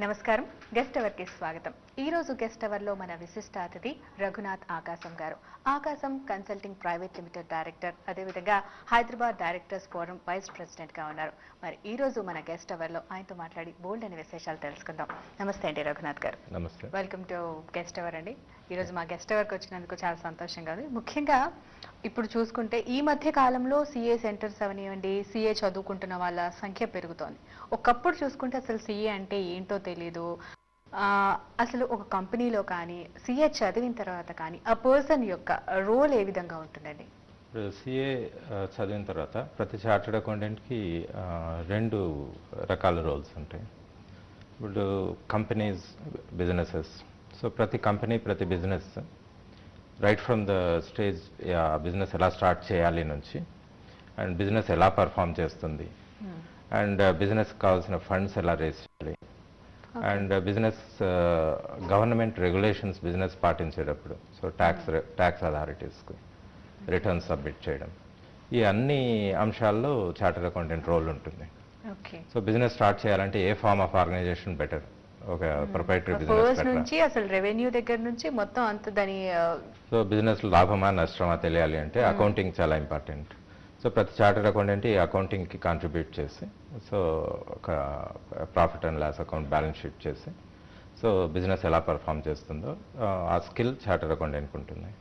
నమస్కారం. Guest hour కి స్వాగతం. ఈ రోజు గెస్ట్ అవర్ లో మన విశిష్ట అతిథి రఘునాథ్ ఆకాశం గారు. ఆకాశం కన్సల్టింగ్ ప్రైవేట్ లిమిటెడ్ డైరెక్టర్, అదేవిధంగా Hyderabad directors forum vice president గా ఉన్నారు. మరి ఈ రోజు మన గెస్ట్ అవర్ లో ఆయనతో మాట్లాడి బోల్డ్ అనే విశేషాలు తెలుసుకుందాం. నమస్తే అండి రఘునాథ్ గారు. నమస్తే. వెల్కమ్ టు గెస్ట్ అవర్ అండి. ఈ రోజు మా గెస్ట్ అవర్కి వచ్చినందుకు చాలా సంతోషంగా ఉంది. ముఖ్యంగా ఇప్పుడు చూసుకుంటే ఈ మధ్య కాలంలో సిఏ సెంటర్స్ అవనివ్వండి, సిఏ చదువుకుంటున్న వాళ్ళ సంఖ్య పెరుగుతోంది. ఒకప్పుడు చూసుకుంటే అసలు సిఏ అంటే ఏంటో తెలీదు. అసలు ఒక కంపెనీలో కానీ సిఏ చదివిన తర్వాత కానీ ఆ పర్సన్ యొక్క రోల్ ఏ విధంగా ఉంటుందండి? సిఏ చదివిన తర్వాత ప్రతి చార్టెడ్ అకౌంటెంట్కి రెండు రకాల రోల్స్ ఉంటాయి. ఇప్పుడు కంపెనీస్, బిజినెసెస్. సో ప్రతి కంపెనీ, ప్రతి business right from the stage business ఎలా స్టార్ట్ చేయాలి నుంచి, అండ్ బిజినెస్ ఎలా పర్ఫామ్ చేస్తుంది, అండ్ బిజినెస్ కావాల్సిన ఫండ్స్ ఎలా రేస్ చేయాలి, and business government regulations business పాటించేటప్పుడు, సో ట్యాక్స్ అథారిటీస్కి రిటర్న్స్ సబ్మిట్ చేయడం, ఈ అన్ని అంశాల్లో చార్టర్డ్ అకౌంటెంట్ రోల్ ఉంటుంది. సో బిజినెస్ స్టార్ట్ చేయాలంటే ఏ ఫార్మ్ ఆఫ్ ఆర్గనైజేషన్ బెటర్? ఒక ప్రొప్రైటరీ బిజినెస్ నుంచి అసలు రెవెన్యూ దగ్గర నుంచి మొత్తం అంత దాని సో బిజినెస్ లాభమా నష్టమా తెలియాలి అంటే అకౌంటింగ్ చాలా ఇంపార్టెంట్. సో ప్రతి చార్టర్డ్ అకౌంటెంట్ ఈ అకౌంటింగ్కి కాంట్రిబ్యూట్ చేసి, సో ఒక profit and loss account balance sheet చేసి, సో బిజినెస్ ఎలా పర్ఫామ్ చేస్తుందో ఆ స్కిల్ చార్టర్డ్ అకౌంటెంట్కి ఉంటుంది.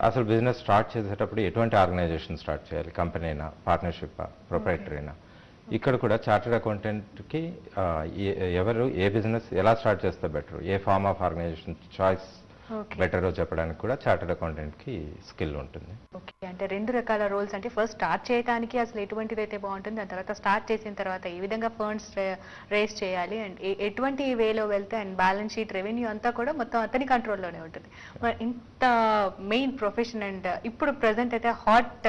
అసలు బిజినెస్ స్టార్ట్ చేసేటప్పుడు ఎటువంటి ఆర్గనైజేషన్ స్టార్ట్ చేయాలి, కంపెనీ అయినా, పార్ట్నర్షిప్, ప్రొప్రైటరీ అయినా, ఇక్కడ కూడా చార్టర్డ్ అకౌంటెంట్కి ఎవరు ఏ బిజినెస్ ఎలా స్టార్ట్ చేస్తే బెటర్, ఏ form of organisation choice better చెప్పడానికి కూడా చార్టర్డ్ అకౌంటెంట్కి స్కిల్ ఉంటుంది. ఓకే, అంటే రెండు రకాల రోల్స్. అంటే ఫస్ట్ స్టార్ట్ చేయడానికి అసలు ఎటువంటిది అయితే బాగుంటుంది, దాని తర్వాత స్టార్ట్ చేసిన తర్వాత ఏ విధంగా ఫండ్స్ రేస్ చేయాలి, అండ్ ఎటువంటి వేలో వెళ్తే, అండ్ బ్యాలెన్స్ షీట్, రెవెన్యూ అంతా కూడా మొత్తం అతని కంట్రోల్లోనే ఉంటుంది. మరి ఇంత మెయిన్ ప్రొఫెషన్, అండ్ ఇప్పుడు ప్రజెంట్ అయితే హాట్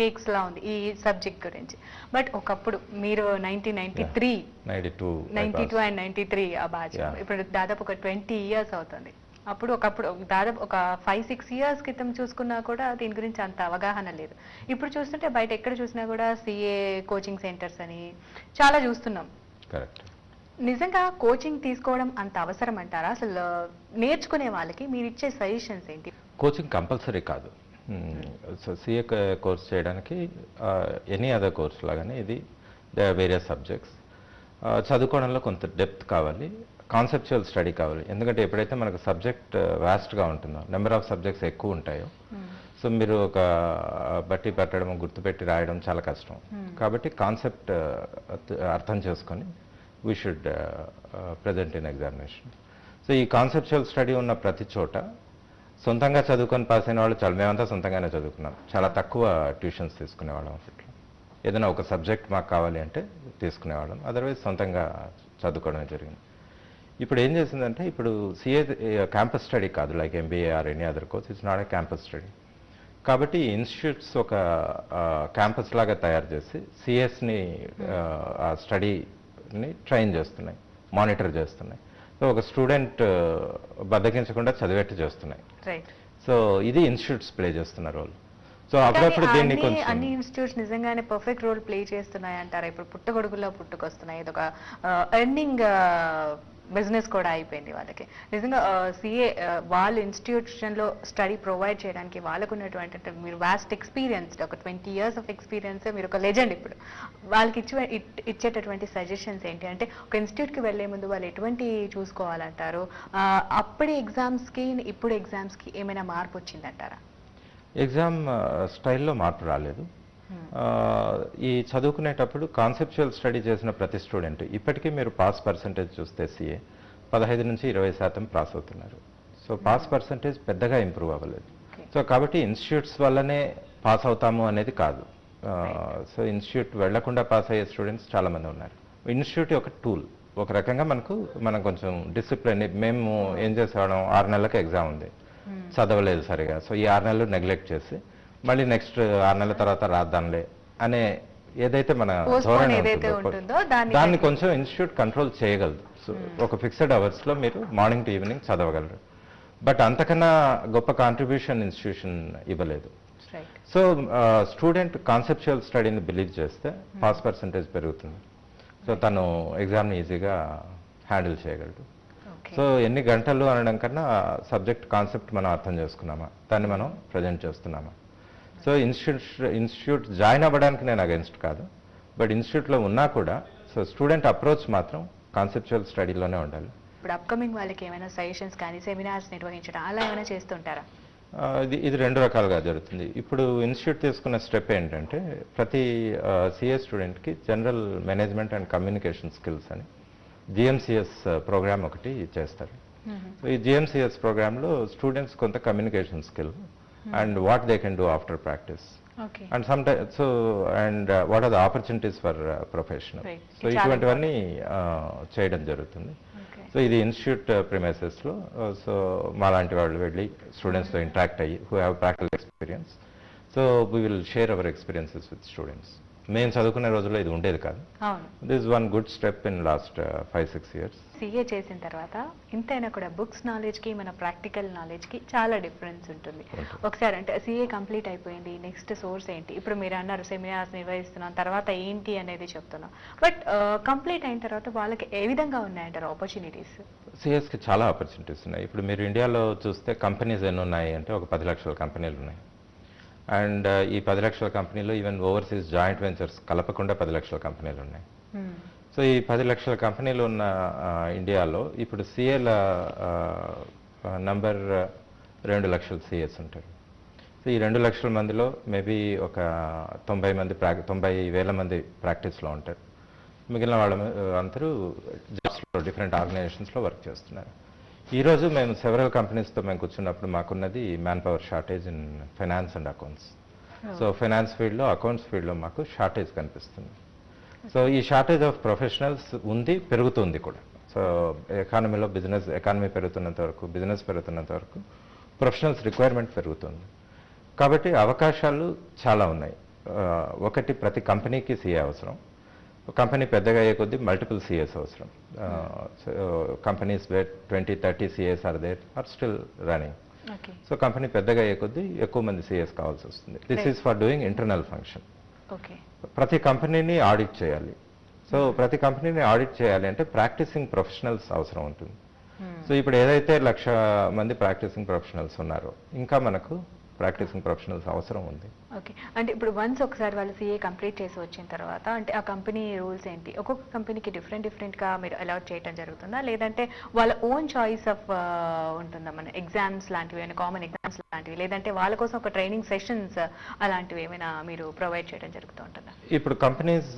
కేక్స్ లా ఉంది ఈ సబ్జెక్ట్ గురించి. బట్ ఒకప్పుడు మీరు 1993, 92 అండ్ 93 ఆ బ్యాచ్, ఇప్పుడు దాదాపు ఒక 20 years అవుతుంది. ఒకప్పుడు దాదాపు ఒక 5-6 years క్రితం చూసుకున్నా కూడా దీని గురించి అంత అవగాహన లేదు. ఇప్పుడు చూస్తుంటే బయట ఎక్కడ చూసినా కూడా సిఏ కోచింగ్ సెంటర్స్ అని చాలా చూస్తున్నాం. నిజంగా కోచింగ్ తీసుకోవడం అంత అవసరం అంటారా? అసలు నేర్చుకునే వాళ్ళకి మీరు ఇచ్చే సజెషన్స్ ఏంటి? కోచింగ్ కంపల్సరీ కాదు. సో సిఏ కోర్స్ చేయడానికి ఎనీ అదర్ కోర్స్ లాగానే ఇది వేరియస్ సబ్జెక్ట్స్ చదువుకోవడంలో కొంత డెప్త్ కావాలి, కాన్సెప్చువల్ స్టడీ కావాలి. ఎందుకంటే ఎప్పుడైతే మనకు సబ్జెక్ట్ వాస్ట్గా ఉంటుందో, నెంబర్ ఆఫ్ సబ్జెక్ట్స్ ఎక్కువ ఉంటాయో, సో మీరు ఒక బట్టి పెట్టడం, గుర్తుపెట్టి రాయడం చాలా కష్టం. కాబట్టి కాన్సెప్ట్ అర్థం చేసుకొని we should present in examination. So ఈ కాన్సెప్చువల్ స్టడీ ఉన్న ప్రతి చోట సొంతంగా చదువుకొని పాస్ అయిన వాళ్ళు చాలా, మేమంతా సొంతంగానే చదువుకున్నాం. చాలా తక్కువ ట్యూషన్స్ తీసుకునేవాళ్ళం. అప్పట్లో ఏదైనా ఒక సబ్జెక్ట్ మాకు కావాలి అంటే తీసుకునేవాళ్ళం, అదర్వైజ్ సొంతంగా చదువుకోవడం జరిగింది. ఇప్పుడు ఏం చేసిందంటే, ఇప్పుడు సిఏ క్యాంపస్ స్టడీ కాదు, like MBA or any other course, it's not a campus study. కాబట్టి ఇన్స్టిట్యూట్స్ ఒక క్యాంపస్ లాగా తయారు చేసి సిఎస్ని ఆ స్టడీని ట్రైన్ చేస్తున్నాయి, మానిటర్ చేస్తున్నాయి. సో ఒక స్టూడెంట్ బద్దకించకుండా చదివేట్టు చేస్తున్నాయి. సో ఇది ఇన్స్టిట్యూట్స్ ప్లే చేస్తున్న రోల్. సో అప్పుడప్పుడు దీన్ని కొంచెం అన్ని ఇన్స్టిట్యూట్స్ నిజంగానే పర్ఫెక్ట్ రోల్ ప్లే చేస్తున్నాయి అంటారా? ఇప్పుడు పుట్టగొడుగుల్లో పుట్టుకొస్తున్నాయి, ఇది ఒక ఎర్నింగ్ బిజినెస్ కూడా అయిపోయింది వాళ్ళకి. నిజంగా సిఏ వాళ్ళ ఇన్స్టిట్యూషన్లో స్టడీ ప్రొవైడ్ చేయడానికి వాళ్ళకు ఉన్నటువంటి, అంటే మీరు వాస్ట్ ఎక్స్పీరియన్స్, ఒక 20 years ఆఫ్ ఎక్స్పీరియన్స్, మీరు ఒక లెజెండ్. ఇప్పుడు వాళ్ళకి ఇచ్చేటటువంటి సజెషన్స్ ఏంటి? అంటే ఒక ఇన్స్టిట్యూట్కి వెళ్లే ముందు వాళ్ళు ఎటువంటి చూసుకోవాలంటారు? అప్పటి ఎగ్జామ్స్కి ఇప్పుడు ఎగ్జామ్స్కి ఏమైనా మార్పు వచ్చిందంటారా? ఎగ్జామ్ స్టైల్లో మార్పు రాలేదు. ఈ చదువుకునేటప్పుడు కాన్సెప్చువల్ స్టడీ చేసిన ప్రతి స్టూడెంట్, ఇప్పటికీ మీరు పాస్ పర్సంటేజ్ చూస్తే సిఏ 15 నుంచి 20% పాస్ అవుతున్నారు. సో పాస్ పర్సంటేజ్ పెద్దగా ఇంప్రూవ్ అవ్వలేదు. సో కాబట్టి ఇన్స్టిట్యూట్స్ వల్లనే పాస్ అవుతాము అనేది కాదు. సో ఇన్స్టిట్యూట్ వెళ్లకుండా పాస్ అయ్యే స్టూడెంట్స్ చాలామంది ఉన్నారు. ఇన్స్టిట్యూట్ ఒక టూల్, ఒక రకంగా మనం కొంచెం డిసిప్లిన్. మేము ఏం చేసేవాళ్ళం, 6 నెలలకు ఎగ్జామ్ ఉంది, చదవలేదు సరిగా, సో ఈ 6 నెలలు నెగ్లెక్ట్ చేసి మళ్ళీ నెక్స్ట్ 6 నెలల తర్వాత రాద్దాంలే అనే ఏదైతే మన ధోరణి ఉంటుందో దాన్ని కొంచెం ఇన్స్టిట్యూట్ కంట్రోల్ చేయగలదు. సో ఒక ఫిక్స్డ్ అవర్స్లో మీరు మార్నింగ్ టు ఈవినింగ్ చదవగలరు. బట్ అంతకన్నా గొప్ప కాంట్రిబ్యూషన్ ఇన్స్టిట్యూషన్ ఇవ్వలేదు. సో స్టూడెంట్ కాన్సెప్చువల్ స్టడీని బిలీవ్ చేస్తే పాస్ పర్సంటేజ్ పెరుగుతుంది. సో తను ఎగ్జామ్ని ఈజీగా హ్యాండిల్ చేయగలడు. ఓకే. సో ఎన్ని గంటలు అనడం కన్నా సబ్జెక్ట్ కాన్సెప్ట్ మనం అర్థం చేసుకున్నామా, దాన్ని మనం ప్రజెంట్ చేస్తున్నామా. సో ఇన్స్టిట్యూట్ జాయిన్ అవ్వడానికి నేను అగెన్స్ట్ కాదు, బట్ ఇన్స్టిట్యూట్లో ఉన్నా కూడా సో స్టూడెంట్ అప్రోచ్ మాత్రం కాన్సెప్చువల్ స్టడీలోనే ఉండాలి. ఇప్పుడు అప్కమింగ్ వాళ్ళకి ఏమైనా సజెషన్స్ కానీ సెమినార్స్ నిర్వహించడం అలా ఏమైనా చేస్తుంటారా? ఇది రెండు రకాలుగా జరుగుతుంది. ఇప్పుడు ఇన్స్టిట్యూట్ తీసుకున్న స్టెప్ ఏంటంటే ప్రతి సిఏ స్టూడెంట్కి general management and communication skills అని జిఎంసిఎస్ ప్రోగ్రామ్ ఒకటి చేస్తారు. సో ఈ జిఎంసిఎస్ ప్రోగ్రాంలో స్టూడెంట్స్ కొంత communication skill and what they can do after practice okay. And and what are the opportunities for professional. Right. So ఇటువంటివన్నీ చేయడం జరుగుతుంది. ఓకే. సో ఇది ఇన్స్టిట్యూట్ ప్రిమైసెస్లో. సో మాలాంటి వాళ్ళు వెళ్ళి స్టూడెంట్స్తో ఇంటరాక్ట్ అయ్యి who have practical experience. So we will share our experiences with students. మేము చదువుకునే రోజుల్లో ఇది ఉండేది కాదు. అవును. This one good step in last 5-6 years. CA చేసిన తర్వాత ఇంతైనా కూడా బుక్స్ నాలెడ్జ్కి మన ప్రాక్టికల్ నాలెడ్జ్కి చాలా డిఫరెన్స్ ఉంటుంది. ఒకసారి అంటే సీఏ కంప్లీట్ అయిపోయింది, నెక్స్ట్ సోర్స్ ఏంటి? ఇప్పుడు మీరు అన్నారు సెమినార్స్ నిర్వహిస్తున్నాం, తర్వాత ఏంటి అనేది చెప్తున్నాం. బట్ కంప్లీట్ అయిన తర్వాత వాళ్ళకి ఏ విధంగా ఉన్నాయంటారు ఆపర్చునిటీస్? సిఎస్కి చాలా ఆపర్చునిటీస్ ఉన్నాయి. ఇప్పుడు మీరు ఇండియాలో చూస్తే కంపెనీస్ ఎన్ని ఉన్నాయి అంటే ఒక 10 లక్షల కంపెనీలు ఉన్నాయి. అండ్ ఈ 10 లక్షల కంపెనీలో ఈవెన్ ఓవర్సీస్ జాయింట్ వెంచర్స్ కలపకుండా 10 లక్షల కంపెనీలు ఉన్నాయి. సో ఈ 10 లక్షల కంపెనీలు ఉన్న ఇండియాలో ఇప్పుడు సిఏల నంబర్ 2 లక్షల సిఎస్ ఉంటారు. సో ఈ 2 లక్షల మందిలో మేబీ ఒక 90,000 మంది ప్రాక్టీస్లో ఉంటారు. మిగిలిన వాళ్ళ అందరూ జాబ్స్లో డిఫరెంట్ ఆర్గనైజేషన్స్లో వర్క్ చేస్తున్నారు. ఈరోజు మేము సెవెరల్ కంపెనీస్తో మేము కూర్చున్నప్పుడు మాకున్నది man power shortage in finance and accounts. So finance ఫీల్డ్లో, అకౌంట్స్ ఫీల్డ్లో మాకు షార్టేజ్ కనిపిస్తుంది. సో ఈ షార్టేజ్ ఆఫ్ ప్రొఫెషనల్స్ ఉంది, పెరుగుతుంది కూడా. సో ఎకానమీ పెరుగుతున్నంత వరకు, బిజినెస్ పెరుగుతున్నంత వరకు ప్రొఫెషనల్స్ రిక్వైర్మెంట్ పెరుగుతుంది. కాబట్టి అవకాశాలు చాలా ఉన్నాయి. ఒకటి, ప్రతి కంపెనీకి సిఏ అవసరం. కంపెనీ పెద్దగా అయ్యే కొద్దీ మల్టిపుల్ సిఎస్ అవసరం. Companies where 20-30 CS are there are still running. So company పెద్దగా అయ్యే కొద్దీ ఎక్కువ మంది సిఎస్ కావాల్సి వస్తుంది. This is for doing internal function. ప్రతి కంపెనీని ఆడిట్ చేయాలి. సో ప్రతి కంపెనీని ఆడిట్ చేయాలి అంటే ప్రాక్టీసింగ్ ప్రొఫెషనల్స్ అవసరం ఉంటుంది. సో ఇప్పుడు ఏదైతే 1,00,000 మంది ప్రాక్టీసింగ్ ప్రొఫెషనల్స్ ఉన్నారో ఇంకా మనకు ప్రాక్టీసింగ్ ప్రొఫెషనల్స్ అవసరం ఉంది. ఓకే. అంటే ఇప్పుడు వన్స్ ఒకసారి వాళ్ళు సీఏ కంప్లీట్ చేసి వచ్చిన తర్వాత అంటే ఆ కంపెనీ రూల్స్ ఏంటి? ఒక్కొక్క కంపెనీకి డిఫరెంట్గా మీరు అలాట్ చేయడం జరుగుతుందా, లేదంటే వాళ్ళ ఓన్ చాయిస్ ఆఫ్ ఉంటుందా? మన ఎగ్జామ్స్ లాంటివి ఏమైనా, కామన్ ఎగ్జామ్స్ లాంటివి, లేదంటే వాళ్ళ కోసం ఒక ట్రైనింగ్ సెషన్స్ అలాంటివి ఏమైనా మీరు ప్రొవైడ్ చేయడం జరుగుతూ ఉంటుందా? ఇప్పుడు కంపెనీస్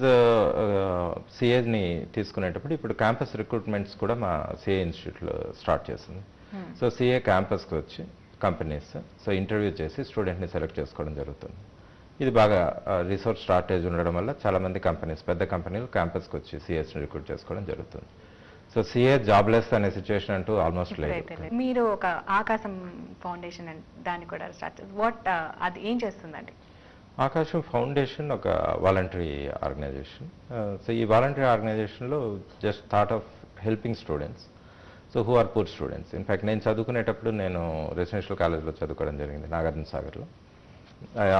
సిఏని తీసుకునేటప్పుడు ఇప్పుడు క్యాంపస్ రిక్రూట్మెంట్స్ కూడా మా సిఏ ఇన్స్టిట్యూట్లో స్టార్ట్ చేసింది. సో సిఏ క్యాంపస్కి వచ్చి కంపెనీస్ సో ఇంటర్వ్యూ చేసి స్టూడెంట్ని సెలెక్ట్ చేసుకోవడం జరుగుతుంది. ఇది బాగా రీసోర్స్ షార్టేజ్ ఉండడం వల్ల చాలామంది కంపెనీస్, పెద్ద కంపెనీలు క్యాంపస్కి వచ్చి సిఎస్ని రిక్రూట్ చేసుకోవడం జరుగుతుంది. సో సిఏ జాబ్లెస్ అనే సిచ్యువేషన్ అంటూ ఆల్మోస్ట్ లేదు. మీరు ఒక ఆకాశం ఫౌండేషన్ దాన్ని కూడా స్టార్ట్ అది ఏం చేస్తుందండి? ఆకాశం ఫౌండేషన్ ఒక వాలంటరీ ఆర్గనైజేషన్. సో ఈ వాలంటరీ ఆర్గనైజేషన్లో just thought of helping students so who are poor students. In fact నేను చదువుకునేటప్పుడు నేను రెసిడెన్షియల్ కాలేజ్లో చదువుకోవడం జరిగింది, నాగార్జున సాగర్లో.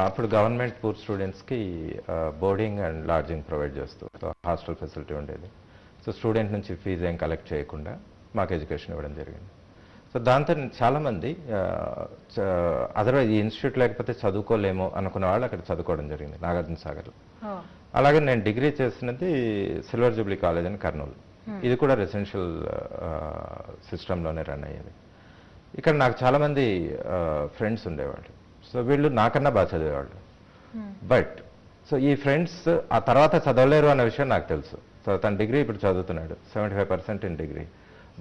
అప్పుడు గవర్నమెంట్ పూర్ స్టూడెంట్స్కి బోర్డింగ్ అండ్ లాడ్జింగ్ ప్రొవైడ్ చేస్తూ హాస్టల్ ఫెసిలిటీ ఉండేది. సో స్టూడెంట్ నుంచి ఫీజు ఏం కలెక్ట్ చేయకుండా మాకు ఎడ్యుకేషన్ ఇవ్వడం జరిగింది. సో దాంతో చాలామంది అదర్వైజ్ ఈ ఇన్స్టిట్యూట్ లేకపోతే చదువుకోలేమో అనుకున్న వాళ్ళు అక్కడ చదువుకోవడం జరిగింది నాగార్జున సాగర్లో. అలాగే నేను డిగ్రీ చేసినది సిల్వర్ జూబ్లీ కాలేజ్ అని కర్నూలు. ఇది కూడా రెసిడెన్షియల్ సిస్టంలోనే రన్ అయ్యేది. ఇక్కడ నాకు చాలామంది ఫ్రెండ్స్ ఉండేవాళ్ళు. సో వీళ్ళు నాకన్నా బాగా చదివేవాళ్ళు. బట్ సో ఈ ఫ్రెండ్స్ ఆ తర్వాత చదవలేరు అన్న విషయం నాకు తెలుసు. సో తన డిగ్రీ ఇప్పుడు చదువుతున్నాడు, 75% ఇన్ డిగ్రీ.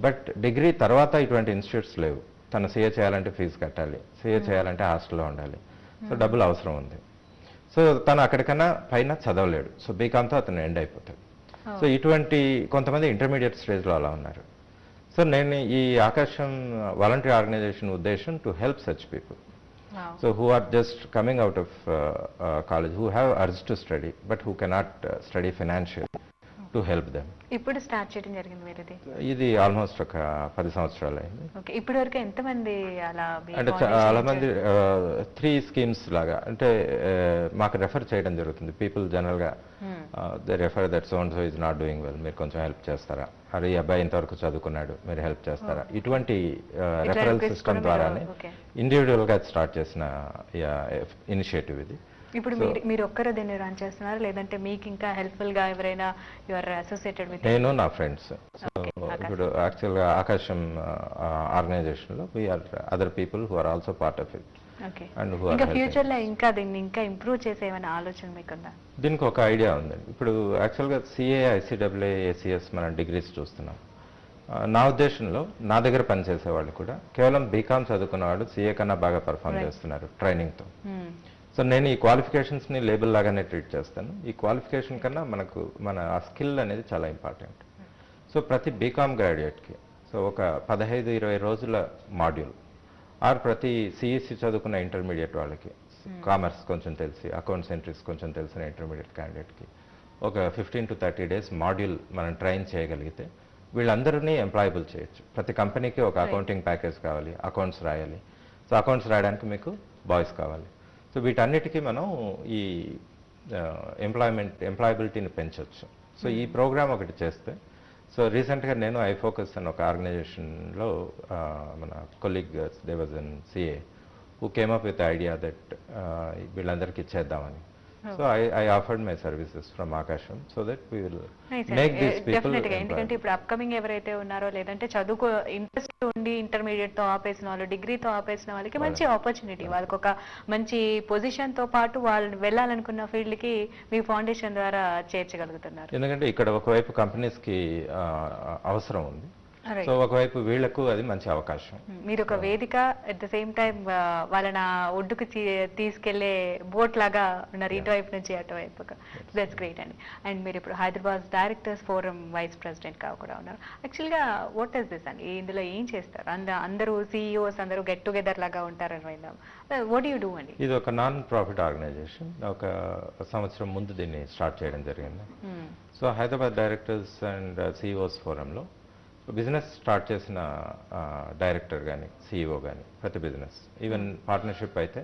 బట్ డిగ్రీ తర్వాత ఇటువంటి ఇన్స్టిట్యూట్స్ లేవు. తను సీఏ చేయాలంటే ఫీజు కట్టాలి, సీఏ చేయాలంటే హాస్టల్లో ఉండాలి. సో డబ్బులు అవసరం ఉంది. సో తను అక్కడికన్నా పైన చదవలేడు. సో బీకామ్తో అతను ఎండ్ అయిపోతాడు. సో ఇటువంటి కొంతమంది ఇంటర్మీడియట్ స్టేజ్లో అలా ఉన్నారు. సో నేను ఈ ఆకాశం వాలంటరీ ఆర్గనైజేషన్ ఉద్దేశం to help such people. So who are just coming out of college, who have urge to study but who cannot study financial. To help them. ఇప్పుడు స్టార్ట్ చేయడం జరిగింది మీరు ఇది? ఇది ఆల్మోస్ట్ ఒక 10 సంవత్సరాలు అయింది. ఓకే. ఇప్పటి వరకు ఎంతమంది అలా మీ అంటే foundation చాలా నుంచి- మంది 3 స్కీమ్స్ లాగా అంటే మాకు రెఫర్ చేయడం జరుగుతుంది. పీపుల్ జనరల్గా they refer that so and so is not doing well, మీరు కొంచెం హెల్ప్ చేస్తారా, అరే ఈ అబ్బాయి ఇంతవరకు చదువుకున్నాడు మీరు హెల్ప్ చేస్తారా, ఇటువంటి రెఫరల్ request సిస్టమ్ కూడా ద్వారానే మీరు- okay. ఇండివిజువల్గా స్టార్ట్ చేసిన ఇనిషియేటివ్ ఇది. ఇప్పుడు మీరు ఒక్కరే దీన్ని రన్ చేస్తున్నారు లేదంటే మీకు ఇంకా హెల్ప్ఫుల్ గా ఎవరైనా యువర్ అసోసియేటెడ్ విత్? నేను నా ఫ్రెండ్స్. సో Okay, ఆకాశం. ఇప్పుడు యాక్చువల్గా ఆకాశం ఆర్గనైజేషన్లో we are other people who are also part of it okay. And who ఇంకా ఆర్ ఫ్యూచర్ లో ఇంకా దీన్ని ఇంకా ఇంప్రూవ్ చేసే ఏమైనా ఆలోచన మీకుందా? దీనికి ఒక ఐడియా ఉందండి. ఇప్పుడు యాక్చువల్గా సిఏ, ఐసీడబ్ల్యూ, ఏసీఎస్ మనం డిగ్రీస్ చూస్తున్నాం. నా ఉద్దేశంలో నా దగ్గర పనిచేసే వాళ్ళు కూడా కేవలం బీకామ్ చదువుకున్న వాళ్ళు సిఏ కన్నా బాగా పర్ఫామ్ Right. చేస్తున్నారు ట్రైనింగ్తో. సో నేను ఈ క్వాలిఫికేషన్స్ని లేబుల్ లాగానే ట్రీట్ చేస్తాను. ఈ క్వాలిఫికేషన్ కన్నా మన ఆ స్కిల్ అనేది చాలా ఇంపార్టెంట్. సో ప్రతి బీకామ్ గ్రాడ్యుయేట్కి సో ఒక 15-20 రోజుల మాడ్యూల్ ఆర్ ప్రతి సిఈసి చదువుకున్న ఇంటర్మీడియట్ వాళ్ళకి కామర్స్ కొంచెం తెలిసి అకౌంట్స్ ఎంట్రీస్ కొంచెం తెలిసిన ఇంటర్మీడియట్ క్యాండిడేట్కి ఒక 15 to 30 days మాడ్యూల్ మనం ట్రైన్ చేయగలిగితే వీళ్ళందరినీ ఎంప్లాయబుల్ చేయొచ్చు. ప్రతి కంపెనీకి ఒక అకౌంటింగ్ ప్యాకేజ్ కావాలి, అకౌంట్స్ రాయాలి. సో అకౌంట్స్ రాయడానికి మీకు బాయ్స్ కావాలి. సో వీటన్నిటికీ మనం ఈ ఎంప్లాయబిలిటీని పెంచవచ్చు. సో ఈ ప్రోగ్రామ్ ఒకటి చేస్తే, సో రీసెంట్గా నేను ఐఫోకస్ అనే ఒక ఆర్గనైజేషన్లో మన colleague they was in CA who came up with idea that వీళ్ళందరికీ ఇచ్చేద్దామని. So I offered my services from Akasham so that we will make this people. Definite గా, ఎందుకంటే ఇప్పుడు అప్కమింగ్ ఎవరైతే ఉన్నారో లేదంటే చదువుకో ఇంట్రెస్ట్ ఉండి ఇంటర్మీడియట్ తో ఆపేసిన వాళ్ళు, డిగ్రీతో ఆపేసిన వాళ్ళకి మంచి ఆపర్చునిటీ, వాళ్ళకి ఒక మంచి పొజిషన్ తో పాటు వాళ్ళు వెళ్ళాలనుకున్న ఫీల్డ్ కి మీ ఫౌండేషన్ ద్వారా చేర్చగలుగుతున్నారు. ఎందుకంటే ఇక్కడ ఒకవైపు కంపెనీస్కి అవసరం ఉంది, Right. సో ఒకవైపు వీళ్లకు అది మంచి అవకాశం. మీరు ఒక వేదిక, అట్ ద సేమ్ టైం వాళ్ళని ఒడ్డుకు తీసుకెళ్లే బోట్ లాగా ఉన్నారు, ఇటువైపు నుంచి అటువైపుగా. దట్స్ గ్రేట్ అండి. అండ్ మీరు ఇప్పుడు Hyderabad directors forum vice president గా కూడా ఉన్నారు. యాక్చువల్గా వాట్ ఇస్ దిస్ అండి, ఇందులో ఏం చేస్తారు? అందరూ సిఇఓస్ అందరూ గెట్ టుగెదర్ లాగా ఉంటారని విన్నాం. వాట్ యూ డూ అండి? ఇది ఒక నాన్ ప్రాఫిట్ ఆర్గనైజేషన్. ఒక సంవత్సరం ముందు దీన్ని స్టార్ట్ చేయడం జరిగింది. So Hyderabad directors and CEOs ఫోరంలో బిజినెస్ స్టార్ట్ చేసిన డైరెక్టర్ కానీ సిఇఓ కానీ ప్రతి బిజినెస్, ఈవెన్ పార్ట్నర్షిప్ అయితే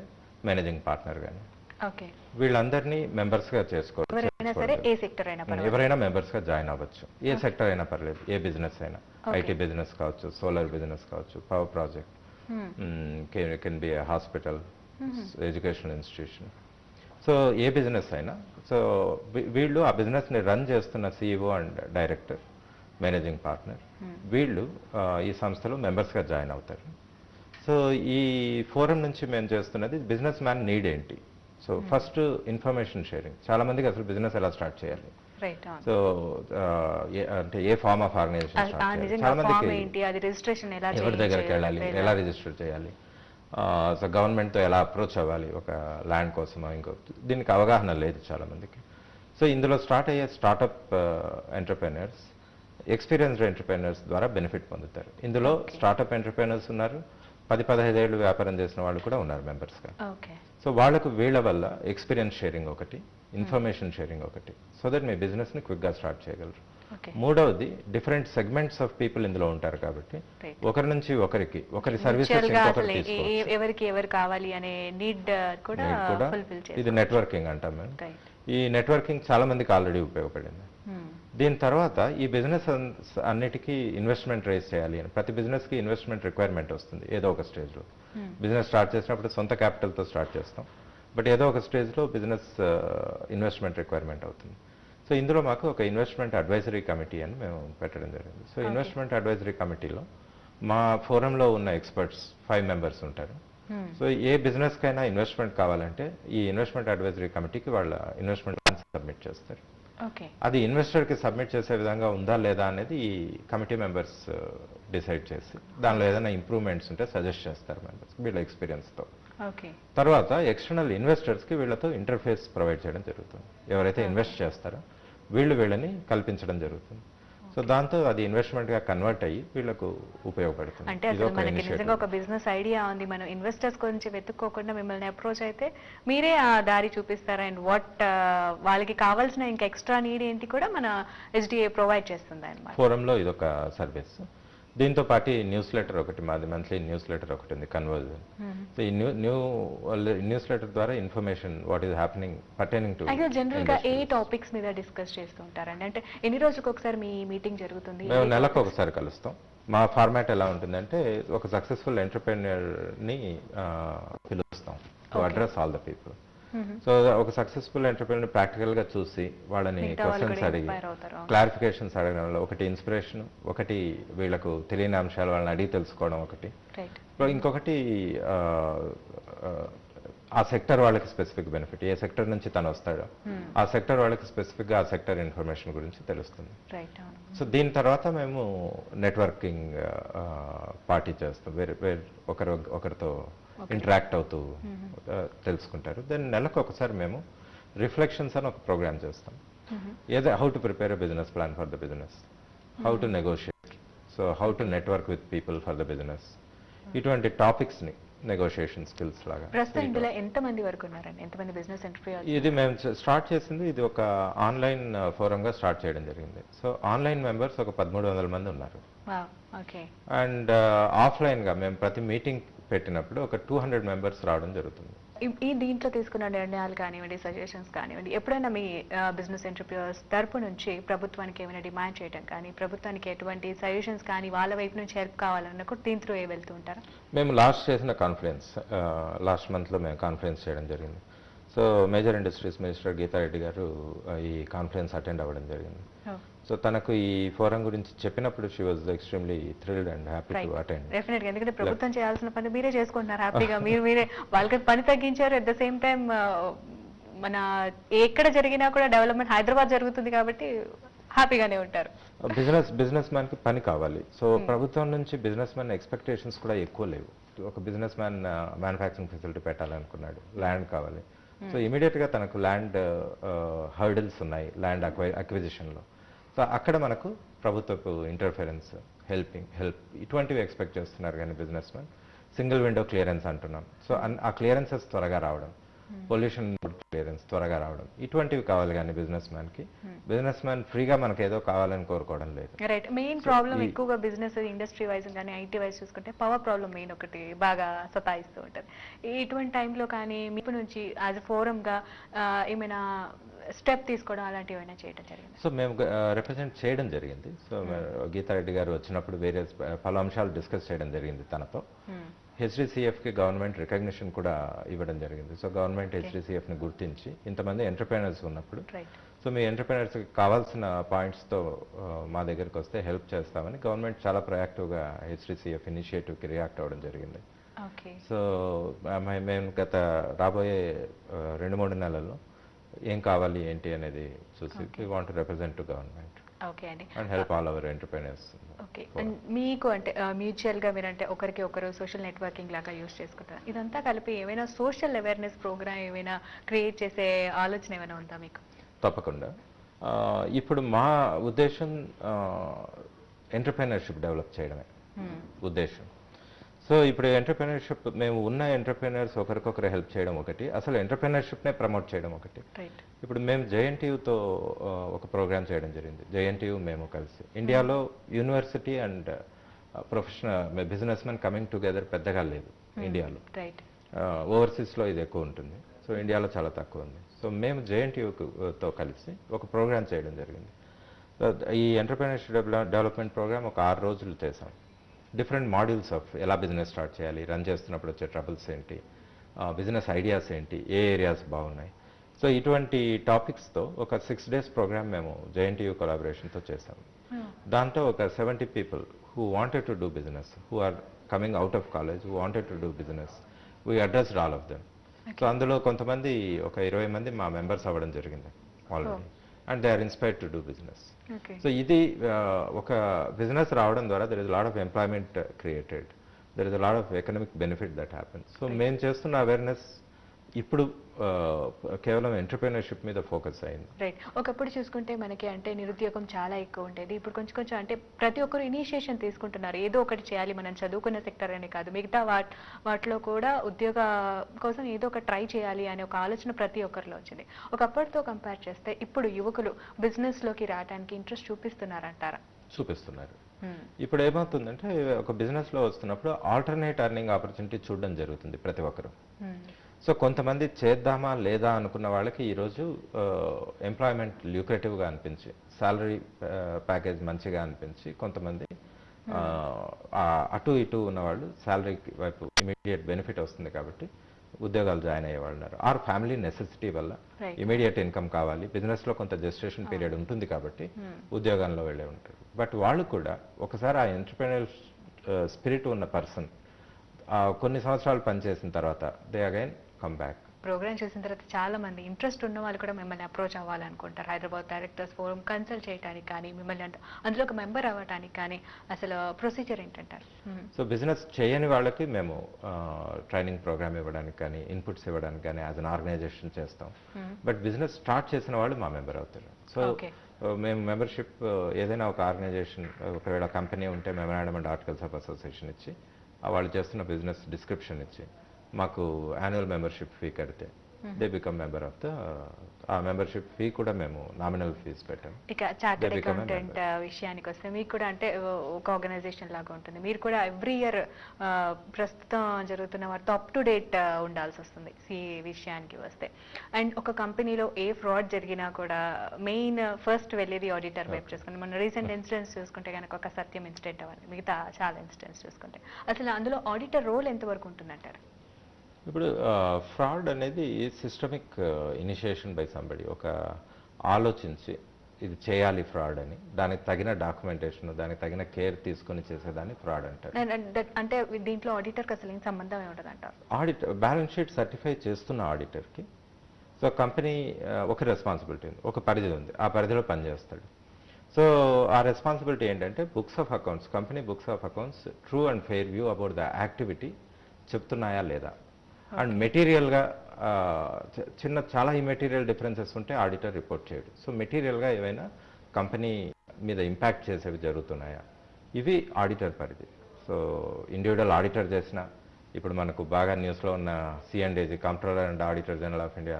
మేనేజింగ్ పార్ట్నర్ కానీ ఓకే, వీళ్ళందరినీ మెంబర్స్గా చేసుకోవచ్చు. ఎవరైనా సరే ఏ సెక్టర్ అయినా పర్వాలేదు. ఎవరైనా మెంబర్స్గా జాయిన్ అవ్వచ్చు. ఏ సెక్టర్ అయినా పర్లేదు, ఏ బిజినెస్ అయినా. ఐటీ బిజినెస్ కావచ్చు, సోలార్ బిజినెస్ కావచ్చు, power project, can be hospital, educational institution. So A business అయినా. సో వీళ్ళు ఆ బిజినెస్ని రన్ చేస్తున్న CEO and director, managing partner, వీళ్ళు ఈ సంస్థలో మెంబర్స్గా జాయిన్ అవుతారు. సో ఈ ఫోరం నుంచి మేము చేస్తున్నది బిజినెస్ మ్యాన్ నీడ్ ఏంటి. So first information sharing. చాలా మందికి అసలు బిజినెస్ ఎలా స్టార్ట్ చేయాలి, సో అంటే ఏ ఫార్మ్ ఆఫ్ ఆర్గనైజేషన్ స్టార్ట్ చేయాలి, చాలా మందికి ఎవరి దగ్గరికి వెళ్ళాలి, ఎలా రిజిస్టర్ చేయాలి, సో గవర్నమెంట్తో ఎలా అప్రోచ్ అవ్వాలి ఒక ల్యాండ్ కోసమో ఇంకో, దీనికి అవగాహన లేదు చాలా మందికి. సో ఇందులో స్టార్ట్ అయ్యే స్టార్టప్ ఎంటర్ప్రెన్యూర్స్ ఎక్స్పీరియన్స్డ్ ఎంటర్ప్రెన్యూర్స్ ద్వారా బెనిఫిట్ పొందుతారు. ఇందులో స్టార్టప్ ఎంటర్ప్రెన్యూర్స్ ఉన్నారు, 10-15 ఏళ్ళు వ్యాపారం చేసిన వాళ్ళు కూడా ఉన్నారు మెంబర్స్గా. సో వాళ్ళకు వీళ్ళ వల్ల ఎక్స్పీరియన్స్ షేరింగ్ ఒకటి, ఇన్ఫర్మేషన్ షేరింగ్ ఒకటి, సో దట్ మీ బిజినెస్ని క్విక్గా స్టార్ట్ చేయగలరు. మూడవది డిఫరెంట్ సెగ్మెంట్స్ ఆఫ్ పీపుల్ ఇందులో ఉంటారు కాబట్టి ఒకరి నుంచి ఒకరికి, ఒకరి సర్వీసెస్ ఇంకొకరు తీసుకోవచ్చు. ఎవరికి ఎవరు కావాలి అనే నీడ్ కూడా ఇది నెట్వర్కింగ్ అంటాం మేము. ఈ నెట్వర్కింగ్ చాలా మందికి ఆల్రెడీ ఉపయోగపడింది. దీని తర్వాత ఈ బిజినెస్ అన్నిటికీ ఇన్వెస్ట్మెంట్ రేస్ చేయాలి అని, ప్రతి బిజినెస్కి ఇన్వెస్ట్మెంట్ రిక్వైర్మెంట్ వస్తుంది ఏదో ఒక స్టేజ్లో. బిజినెస్ స్టార్ట్ చేసినప్పుడు సొంత క్యాపిటల్తో స్టార్ట్ చేస్తాం, బట్ ఏదో ఒక స్టేజ్లో బిజినెస్ ఇన్వెస్ట్మెంట్ రిక్వైర్మెంట్ అవుతుంది. సో ఇందులో మాకు ఒక ఇన్వెస్ట్మెంట్ అడ్వైజరీ కమిటీ అని మేము పెట్టడం జరిగింది. సో ఇన్వెస్ట్మెంట్ అడ్వైజరీ కమిటీలో మా ఫోరంలో ఉన్న ఎక్స్పర్ట్స్ 5 members ఉంటారు. సో ఏ బిజినెస్కైనా ఇన్వెస్ట్మెంట్ కావాలంటే ఈ ఇన్వెస్ట్మెంట్ అడ్వైజరీ కమిటీకి వాళ్ళ ఇన్వెస్ట్మెంట్ ప్లాన్స్ సబ్మిట్ చేస్తారు. అది ఇన్వెస్టర్కి సబ్మిట్ చేసే విధంగా ఉందా లేదా అనేది ఈ కమిటీ మెంబర్స్ డిసైడ్ చేసి దానిలో ఏదైనా ఇంప్రూవ్మెంట్స్ ఉంటే సజెస్ట్ చేస్తారు మెంబర్స్ వీళ్ళ ఎక్స్పీరియన్స్తో. తర్వాత ఎక్స్టర్నల్ ఇన్వెస్టర్స్కి వీళ్ళతో ఇంటర్ఫేస్ ప్రొవైడ్ చేయడం జరుగుతుంది. ఎవరైతే ఇన్వెస్ట్ చేస్తారో వీళ్ళని కల్పించడం జరుగుతుంది. సో దాంతో అది ఇన్వెస్ట్మెంట్గా కన్వర్ట్ అయ్యి వీళ్ళకు ఉపయోగపడుతుంది. అంటే ఇది అసలు ఒక మనకి ఇనిషియేటివ్. నిజంగా ఒక బిజినెస్ ఐడియా ఉంది, మనం ఇన్వెస్టర్స్ గురించి వెతుక్కోకుండా మిమ్మల్ని అప్రోచ్ అయితే మీరే ఆ దారి చూపిస్తారు. అండ్ వాట్ వాళ్ళకి కావాల్సిన ఇంకా ఎక్స్ట్రా నీడ్ ఏంటి కూడా మన SDA ప్రొవైడ్ చేస్తుంది అనమాట. ఫోరంలో ఇదొక సర్వీస్. దీంతో పాటు న్యూస్ లెటర్ ఒకటి, మాది మంత్లీ న్యూస్ లెటర్ ఒకటి ఉంది, కన్వర్జన్. సో ఈ న్యూస్ లెటర్ ద్వారా information what is happening pertaining to అయితే జనరల్ గా ఏ టాపిక్స్ మీద డిస్కస్ చేస్తూ ఉంటారండి? అంటే ఎన్ని రోజులకు ఒకసారి మీ మీటింగ్ జరుగుతుంది? మేము నెలకు ఒకసారి కలుస్తాం. మా ఫార్మాట్ ఎలా ఉంటుందంటే ఒక సక్సెస్ఫుల్ ని పిలుస్తాం to address all the people. So ఒక సక్సెస్ఫుల్ ఎంటర్ప్రెన్యూర్ ప్రాక్టికల్ గా చూసి వాళ్ళని క్వశ్చన్స్ అడిగి క్లారిఫికేషన్స్ అడగడంలో ఒకటి ఇన్స్పిరేషన్, ఒకటి వీళ్ళకు తెలియని అంశాలు వాళ్ళని అడిగి తెలుసుకోవడం ఒకటి, ఇంకొకటి ఆ సెక్టర్ వాళ్ళకి స్పెసిఫిక్ బెనిఫిట్, ఏ సెక్టర్ నుంచి తను వస్తాడో ఆ సెక్టర్ వాళ్ళకి స్పెసిఫిక్ గా ఆ సెక్టర్ ఇన్ఫర్మేషన్ గురించి తెలుస్తుంది. సో దీని తర్వాత మేము నెట్వర్కింగ్ పార్టీ చేస్తాం, వేరే ఒకరితో ఇంటరాక్ట్ అవుతూ తెలుసుకుంటారు. దెన్ నెలకు ఒకసారి మేము రిఫ్లెక్షన్స్ అని ఒక ప్రోగ్రామ్ చేస్తాం. ఏదో how to prepare a business plan for the business, how to negotiate, so how to network with people for the business, ఇటువంటి టాపిక్స్ ని నెగోషియేషన్ స్కిల్స్ లాగా. ప్రస్తుతం ఇందులో ఎంతమంది వరకు ఉన్నారండి? ఎంతమంది బిజినెస్ ఎంటర్ప్రెన్యూర్స్? ఇది మేము స్టార్ట్ చేసింది, ఇది ఒక ఆన్లైన్ ఫోరంగా స్టార్ట్ చేయడం జరిగింది. సో ఆన్లైన్ మెంబర్స్ ఒక 1300 మంది ఉన్నారు. అండ్ ఆఫ్లైన్ గా మేము ప్రతి మీటింగ్ పెట్టినప్పుడు ఒక 200 మెంబర్స్ రావడం జరుగుతుంది. ఈ దీంట్లో తీసుకున్న నిర్ణయాలు కానివ్వండి, సజెషన్స్ కానివ్వండి, ఎప్పుడైనా మీ బిజినెస్ ఎంటర్ప్రెన్యూర్స్ తరపు నుంచి ప్రభుత్వానికి ఏమైనా డిమాండ్ చేయడం కానీ, ప్రభుత్వానికి ఎటువంటి సజెషన్స్ కానీ వాళ్ళ వైపు నుంచి హెల్ప్ కావాలన్నా కూడా దీని త్రూ వెళ్తూ ఉంటారా? మేము లాస్ట్ చేసిన కాన్ఫరెన్స్, లాస్ట్ మంత్లో మేము కాన్ఫరెన్స్ చేయడం జరిగింది. So major industries minister Geeta Reddy గారు ఈ కాన్ఫరెన్స్ అటెండ్ అవ్వడం జరిగింది. సో తనకు ఈ ఫోరం గురించి చెప్పినప్పుడు she was extremely thrilled and happy to attend. Definite గా, ఎందుకంటే ప్రభుత్వం చేయాల్సిన పని మీరే చేసుకుంటున్నారు హ్యాపీగా. మీరే వాళ్ళకి పని తగ్గించారు. అట్ ద సేమ్ టైం మన ఎక్కడ జరిగినా కూడా డెవలప్మెంట్ హైదరాబాద్ జరుగుతుంది కాబట్టి హ్యాపీగానే ఉంటారు. బిజినెస్ మ్యాన్ కి పని కావాలి. సో ప్రభుత్వం నుంచి బిజినెస్ మ్యాన్ ఎక్స్పెక్టేషన్స్ కూడా ఎక్కువ లేవు. ఒక బిజినెస్ మ్యాన్ మ్యానుఫ్యాక్చరింగ్ ఫెసిలిటీ పెట్టాలనుకున్నాడు, ల్యాండ్ కావాలి. సో ఇమీడియట్ గా తనకు ల్యాండ్ హర్డిల్స్ ఉన్నాయి ల్యాండ్ అక్విజిషన్ లో. సో అక్కడ మనకు ప్రభుత్వపు ఇంటర్ఫరెన్స్, హెల్ప్ ఇటువంటివి ఎక్స్పెక్ట్ చేస్తున్నారు. కానీ business man single window clearance అంటున్నాం. సో ఆ క్లియరెన్సెస్ త్వరగా రావడం, పొల్యూషన్ క్లియరెన్స్ త్వరగా రావడం, ఇటువంటివి కావాలి. కానీ బిజినెస్ మ్యాన్ ఫ్రీగా మనకు ఏదో కావాలని కోరుకోవడం లేదు. రైట్. మెయిన్ ప్రాబ్లం ఎక్కువగా బిజినెస్ ఇండస్ట్రీ వైజ్ కానీ ఐటీ వైజ్ చూసుకుంటే పవర్ ప్రాబ్లం మెయిన్ ఒకటి బాగా సతాయిస్తూ ఉంటుంది. ఇటువంటి టైంలో కానీ మీ నుంచి యాజ్ ఎ ఫోరంగా ఏమైనా స్టెప్ తీసుకోవడం అలాంటివి ఏమైనా చేయడం జరిగింది? సో మేము రిప్రజెంట్ చేయడం జరిగింది. సో గీతారెడ్డి గారు వచ్చినప్పుడు వేరే పలు అంశాలు డిస్కస్ చేయడం జరిగింది తనతో. HDCFకి గవర్నమెంట్ రికగ్నిషన్ కూడా ఇవ్వడం జరిగింది. సో గవర్నమెంట్ HDCFని గుర్తించి ఇంతమంది ఎంటర్ప్రెనర్స్ ఉన్నప్పుడు, సో మీ ఎంటర్ప్రెనర్స్కి కావాల్సిన పాయింట్స్తో మా దగ్గరికి వస్తే హెల్ప్ చేస్తామని గవర్నమెంట్ చాలా ప్రయాక్టివ్గా HDCF ఇనిషియేటివ్కి రియాక్ట్ అవ్వడం జరిగింది. సో మేము గత రాబోయే 2-3 నెలల్లో ఏం కావాలి ఏంటి అనేది చూసి we want to represent to government and help all our entrepreneurs. Okay. And మీకు అంటే మ్యూచువల్ గా మీరంటే ఒకరికి ఒకరు సోషల్ నెట్వర్కింగ్ లాగా యూజ్ చేసుకుంటారు. ఇదంతా కలిపి ఏమైనా సోషల్ అవేర్నెస్ ప్రోగ్రామ్ ఏమైనా క్రియేట్ చేసే ఆలోచన ఏమైనా ఉందా మీకు? తప్పకుండా. ఇప్పుడు మా ఉద్దేశం ఎంటర్ప్రెనర్షిప్ డెవలప్ చేయడమే ఉద్దేశం. సో ఇప్పుడు ఎంటర్ప్రెనర్షిప్, మేము ఉన్న ఎంటర్ప్రెనర్స్ ఒకరికొకరు హెల్ప్ చేయడం ఒకటి, అసలు ఎంటర్ప్రెనర్షిప్నే ప్రమోట్ చేయడం ఒకటి. ఇప్పుడు మేము JNTUతో ఒక ప్రోగ్రామ్ చేయడం జరిగింది. JNTU మేము కలిసి ఇండియాలో university and professional business men coming together పెద్దగా లేదు ఇండియాలో. ఓవర్సీస్లో ఇది ఎక్కువ ఉంటుంది. సో ఇండియాలో చాలా తక్కువ ఉంది. సో మేము JNTUతో కలిసి ఒక ప్రోగ్రామ్ చేయడం జరిగింది. ఈ ఎంటర్ప్రెనర్షిప్ డెవలప్మెంట్ ప్రోగ్రామ్ ఒక 6 రోజులు చేసాం. డిఫరెంట్ మాడ్యూల్స్ ఆఫ్ ఎలా బిజినెస్ స్టార్ట్ చేయాలి, రన్ చేస్తున్నప్పుడు వచ్చే ట్రబుల్స్ ఏంటి, బిజినెస్ ఐడియాస్ ఏంటి, ఏ ఏరియాస్ బాగున్నాయి. సో ఇటువంటి టాపిక్స్తో ఒక 6 days ప్రోగ్రామ్ మేము JNTU కొలాబరేషన్తో చేసాం. దాంతో ఒక 70 people who wanted to do business, who are coming out of college, who wanted to do business, we addressed all of them. So అందులో కొంతమంది ఒక 20 మంది మా మెంబర్స్ అవ్వడం జరిగింది already, and they are inspired to do business. So ఇది ఒక business రావడం ద్వారా there is lot of employment created, there is lot of economic benefit that happens. So మేము చేస్తున్న అవేర్నెస్ ఇప్పుడు కేవలం ఎంటర్‌ప్రెన్యూర్‌షిప్ మీద ఫోకస్ అయింది. రైట్. ఒకప్పుడు చూసుకుంటే మనకి అంటే నిరుద్యోగం చాలా ఎక్కువ ఉండేది. ఇప్పుడు కొంచెం కొంచెం అంటే ప్రతి ఒక్కరు ఇనిషియేషన్ తీసుకుంటున్నారు. ఏదో ఒకటి చేయాలి మనం చదువుకున్న సెక్టర్ అనే కాదు. మిగతా వాటిలో కూడా ఉద్యోగ కోసం ఏదో ఒకటి ట్రై చేయాలి అనే ఒక ఆలోచన ప్రతి ఒక్కరిలో వచ్చింది. ఒకప్పటితో కంపేర్ చేస్తే ఇప్పుడు యువకులు బిజినెస్‌లోకి రావడానికి ఇంట్రెస్ట్ చూపిస్తున్నారంటారా? చూపిస్తున్నారు. హ్మ్. ఇప్పుడు ఏమవుతుందంటే ఒక బిజినెస్‌లో వస్తున్నప్పుడు ఆల్టర్‌నేట్ ఎర్నింగ్ ఆపర్చునిటీ చూడడం జరుగుతుంది ప్రతి ఒక్కరు. హ్మ్. సో కొంతమంది చేద్దామా లేదా అనుకున్న వాళ్ళకి ఈరోజు ఎంప్లాయ్మెంట్ ల్యూక్రేటివ్గా అనిపించి సాలరీ ప్యాకేజ్ మంచిగా అనిపించి కొంతమంది అటు ఇటు ఉన్నవాళ్ళు సాలరీ వైపు ఇమీడియట్ బెనిఫిట్ వస్తుంది కాబట్టి ఉద్యోగాలు జాయిన్ అయ్యే వాళ్ళు ఉన్నారు. ఆర్ ఫ్యామిలీ నెసెసిటీ వల్ల రైట్. ఇమీడియట్ ఇన్కమ్ కావాలి, బిజినెస్లో కొంత జెస్టేషన్ పీరియడ్ ఉంటుంది కాబట్టి ఉద్యోగంలో వెళ్ళే ఉంటారు. బట్ వాళ్ళు కూడా ఒకసారి ఆ ఎంటర్‌ప్రెన్యూర్ స్పిరిట్ ఉన్న పర్సన్ కొన్ని సంవత్సరాలు పనిచేసిన తర్వాత they again come back. Programme చూసిన తర్వాత చాలా మంది ఇంట్రెస్ట్ ఉన్న వాళ్ళు కూడా మిమ్మల్ని అప్రోచ్ అవ్వాలనుకుంటారు. హైదరాబాద్ డైరెక్టర్స్ ఫోరం కన్సల్ట్ చేయడానికి కానీ, మిమ్మల్ని అందులో ఒక మెంబర్ అవ్వడానికి కానీ అసలు ప్రొసీజర్ ఏంటంటారు? సో బిజినెస్ చేయని వాళ్ళకి మేము ట్రైనింగ్ ప్రోగ్రామ్ ఇవ్వడానికి కానీ ఇన్పుట్స్ ఇవ్వడానికి కానీ యాజ్ అన్ ఆర్గనైజేషన్ చేస్తాం. బట్ బిజినెస్ స్టార్ట్ చేసిన వాళ్ళు మా మెంబర్ అవుతారు. So okay. మేము మెంబర్షిప్ ఏదైనా ఒక ఆర్గనైజేషన్ ఒకవేళ కంపెనీ ఉంటే memorandum and articles of association ఇచ్చి వాళ్ళు చేస్తున్న బిజినెస్ డిస్క్రిప్షన్ ఇచ్చి మాకు యాన్యువల్ మెంబర్షిప్ ఫీ కడితే they become member of the ఆ మెంబర్షిప్ ఫీ కూడా మేము నామినల్ ఫీజ్ పెట్టాం. ఇక చార్టెడ్ అకౌంటెంట్ విషయానికి వస్తే మీకు కూడా అంటే ఒక ఆర్గనైజేషన్ లాగా ఉంటుంది. మీరు కూడా ఎవ్రీ ఇయర్ ప్రస్తుతం జరుగుతున్న వాటితో అప్ టు డేట్ ఉండాల్సి వస్తుంది సిఏ విషయానికి వస్తే. అండ్ ఒక కంపెనీలో ఏ ఫ్రాడ్ జరిగినా కూడా మెయిన్ ఫస్ట్ వెళ్ళేది ఆడిటర్ వైపు చూసుకుంటే మన రీసెంట్ ఇన్సిడెంట్స్ చూసుకుంటే కనుక ఒక సత్యం ఇన్సిడెంట్ అవ్వాలి, మిగతా చాలా ఇన్సిడెంట్స్ చూసుకుంటే అసలు అందులో ఆడిటర్ రోల్ ఎంతవరకు ఉంటుందంటారు? ఇప్పుడు ఫ్రాడ్ అనేది సిస్టమిక్ ఇనిషియేషన్ బై సంబడి, ఒక ఆలోచించి ఇది చేయాలి ఫ్రాడ్ అని దానికి తగిన డాక్యుమెంటేషన్ దానికి తగిన కేర్ తీసుకొని చేసేదాన్ని ఫ్రాడ్ అంటారు. అంటే దీంట్లో ఆడిటర్కి అసలు ఏం సంబంధం ఉండదు అంటారు? ఆడిటర్ బ్యాలెన్స్ షీట్ సర్టిఫై చేస్తున్న ఆడిటర్కి సో కంపెనీ ఒక రెస్పాన్సిబిలిటీ ఉంది, ఒక పరిధి ఉంది, ఆ పరిధిలో పనిచేస్తాడు. సో ఆ రెస్పాన్సిబిలిటీ ఏంటంటే books of accounts, company books of accounts true and fair view about the activity చెప్తున్నాయా లేదా. అండ్ మెటీరియల్గా చాలా ఇమెటీరియల్ డిఫరెన్సెస్ ఉంటే ఆడిటర్ రిపోర్ట్ చేయడు. సో మెటీరియల్గా ఏవైనా కంపెనీ మీద ఇంపాక్ట్ చేసేవి జరుగుతున్నాయా, ఇవి ఆడిటర్ పరిధి. సో ఇండివిజువల్ ఆడిటర్ చేసిన ఇప్పుడు మనకు బాగా న్యూస్లో ఉన్న C and AG comptroller and auditor general of India